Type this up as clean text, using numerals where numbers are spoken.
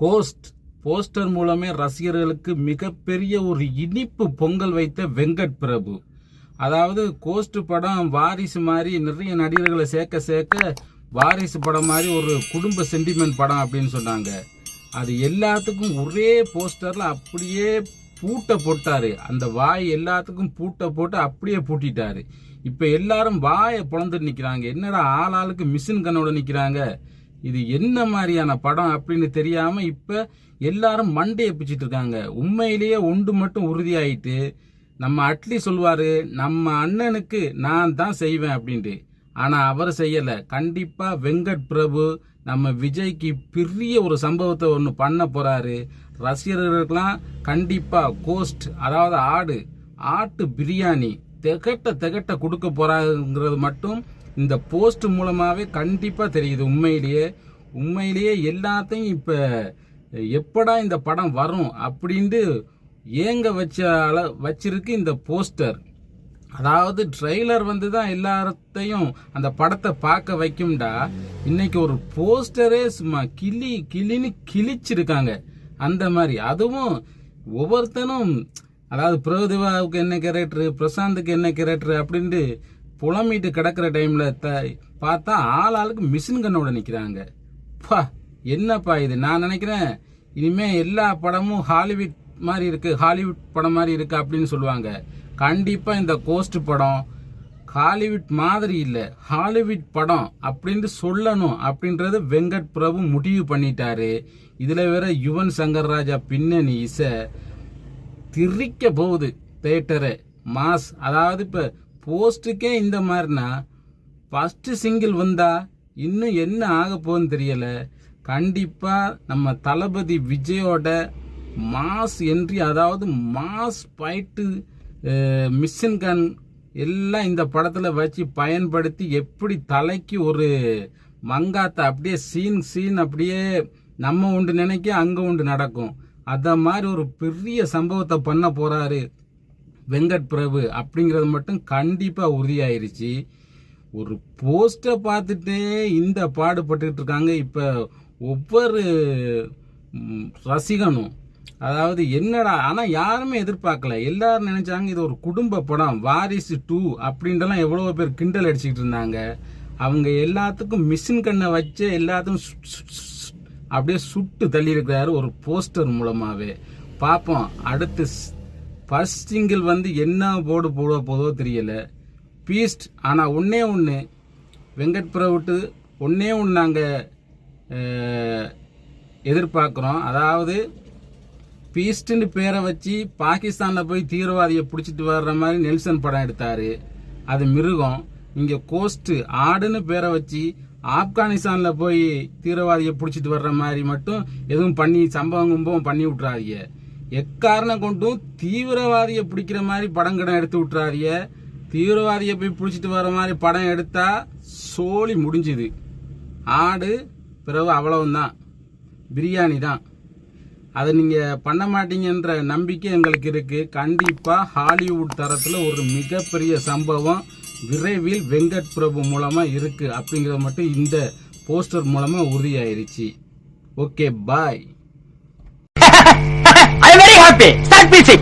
Cost poster மூலமே ரசிகர்களுக்கு மிகப்பெரிய ஒரு இனிப்பு பொங்கல் வைத்த வெங்கட் பிரபு. அதாவது கோஸ்ட் படம் வாரிசு மாதிரி நிறைய நடிகர்களை சேர்க்க வாரிசு படம் மாதிரி ஒரு குடும்ப சென்டிமெண்ட் படம் அப்படின்னு சொன்னாங்க. அது எல்லாத்துக்கும் ஒரே போஸ்டர்ல அப்படியே பூட்ட போட்டாரு. அந்த வாய் எல்லாத்துக்கும் பூட்ட போட்டு அப்படியே பூட்டிட்டாரு. இப்ப எல்லாரும் வாயை பொழந்துட்டு நிக்கிறாங்க. என்னடா ஆளாளுக்கு மிஷின் கண்ணோட நிக்கிறாங்க, இது என்ன மாதிரியான படம் அப்படின்னு தெரியாம இப்ப எல்லாரும் மண்டையை பிச்சுட்டு இருக்காங்க. உண்மையிலேயே ஒன்று மட்டும் உறுதியாயிட்டு, நம்ம அட்லி சொல்வாரு நம்ம அண்ணனுக்கு நான் தான் செய்வேன் அப்படின்ட்டு. ஆனா அவர் செய்யல. கண்டிப்பா வெங்கட் பிரபு நம்ம விஜய்க்கு பெரிய ஒரு சம்பவத்தை ஒன்று பண்ண போறாரு. ரசிகர்களுக்கெல்லாம் கண்டிப்பா கோஸ்ட், அதாவது ஆட்டு பிரியாணி திகட்ட கொடுக்க போறாங்கிறது மட்டும் இந்த போஸ்ட் மூலமாவே கண்டிப்பா தெரியுது. உண்மையிலேயே எல்லாத்தையும் இப்ப எப்படா இந்த படம் வரும் அப்படின்ட்டு ஏங்க வச்சிருக்கு இந்த போஸ்டர். அதாவது ட்ரெய்லர் வந்து தான் எல்லாத்தையும் அந்த படத்தை பார்க்க வைக்கும்டா. இன்னைக்கு ஒரு போஸ்டரே சும்மா கிளின்னு கிழிச்சிருக்காங்க அந்த மாதிரி. அதுவும் ஒவ்வொருத்தனும், அதாவது பிரபுதேவாவுக்கு என்ன கேரக்டர், பிரசாந்துக்கு என்ன கேரக்டர் அப்படின்ட்டு புலம்பிட்டு கிடக்கிற டைம்ல பார்த்தா ஆளாளுக்கு மிஷின் கண்ணோட நிக்கிறாங்க. பா என்னப்பா இது. நான் நினைக்கிறேன் இனிமே எல்லா படமும் ஹாலிவுட் மாதிரி இருக்கு, ஹாலிவுட் படம் மாதிரி இருக்கு அப்படின்னு சொல்லுவாங்க. கண்டிப்பா இந்த கோஸ்ட் படம் ஹாலிவுட் மாதிரி இல்ல, ஹாலிவுட் படம் அப்படின்னு சொல்லணும் அப்படின்றது வெங்கட் பிரபு முடிவு பண்ணிட்டாரு. இதுல வேற யுவன் சங்கர் ராஜா பின்னணி இசை திரிக்க போகுது தியேட்டரை. மாஸ். அதாவது இப்ப போஸ்டுக்கே இந்த மாதிரினா ஃபர்ஸ்ட் சிங்கிள் வந்தா இன்னும் என்ன ஆக போகுதுன்னு தெரியல. கண்டிப்பா நம்ம தளபதி விஜயோட மாஸ் என்ட்ரி, அதாவது மாஸ் ஃபைட்டு, மிஷின் கன் எல்லாம் இந்த படத்துல வச்சு பயன்படுத்தி எப்படி தலைக்கு ஒரு மங்காத்த அப்படியே சீன் அப்படியே நம்ம உண்டு நினைக்க அங்க உண்டு நடக்கும். அத மாதிரி ஒரு பெரிய சம்பவத்தை பண்ண போறாரு வெங்கட் பிரபு அப்படிங்கறது மட்டும் கண்டிப்பா உறுதியாயிருச்சு. ஒரு போஸ்டர் பார்த்துட்டே இந்த பாடுபட்டு இருக்காங்க இப்ப ஒவ்வொரு ரசிகனும். அதாவது என்னடா, ஆனா யாருமே எதிர்பார்க்கல. எல்லாரும் நினைச்சாங்க இது ஒரு குடும்ப படம், வாரிசு 2 அப்படின்ட்டுலாம் எவ்வளவு பேர் கிண்டல் அடிச்சுக்கிட்டு இருந்தாங்க. அவங்க எல்லாத்துக்கும் மிஷின் கண்ணை வச்சு எல்லாத்துக்கும் அப்படியே சுட்டு தள்ளி இருக்கிறாரு ஒரு போஸ்டர் மூலமாவே. பாப்போம் அடுத்து ஃபர்ஸ்ட் சிங்கிள் வந்து என்ன போட போதோ தெரியல. பீஸ்ட். ஆனா ஒன்னே ஒன்று வெங்கட் பிரபுட்டு ஒன்னே ஒன்று நாங்க எதிர்பார்க்கிறோம். அதாவது பீஸ்ட்னு பேரை வச்சு பாகிஸ்தான்ல போய் தீவிரவாதியை பிடிச்சிட்டு வர்ற மாதிரி நெல்சன் படம் எடுத்தாரு, அது மிருகம். இங்க கோஸ்ட் ஆடுன்னு பேரை வச்சு ஆப்கானிஸ்தான்ல போய் தீவிரவாதியை பிடிச்சிட்டு வர்ற மாதிரி மட்டும் எதுவும் பண்ணி சம்பவம் பண்ணி விட்டுறாதீங்க. எக்காரணம் கொண்டும் தீவிரவாதியை பிடிக்கிற மாதிரி படம் கடன் எடுத்து விட்டுறாதீங்க. தீவிரவாதியை போய் பிடிச்சிட்டு வர்ற மாதிரி படம் எடுத்தா சோழி முடிஞ்சுது. ஆடு பிறகு அவ்வளவுதான், பிரியாணி தான். அதை நீங்க பண்ண மாட்டீங்கன்ற நம்பிக்கை எங்களுக்கு இருக்கு. கண்டிப்பா ஹாலிவுட் தரத்துல ஒரு மிகப்பெரிய சம்பவம் விரைவில் வெங்கட் பிரபு மூலமா இருக்கு அப்படிங்கறது மட்டும் இந்த போஸ்டர் மூலமா உறுதியாயிருச்சு. Okay, bye. I am very happy. Start music.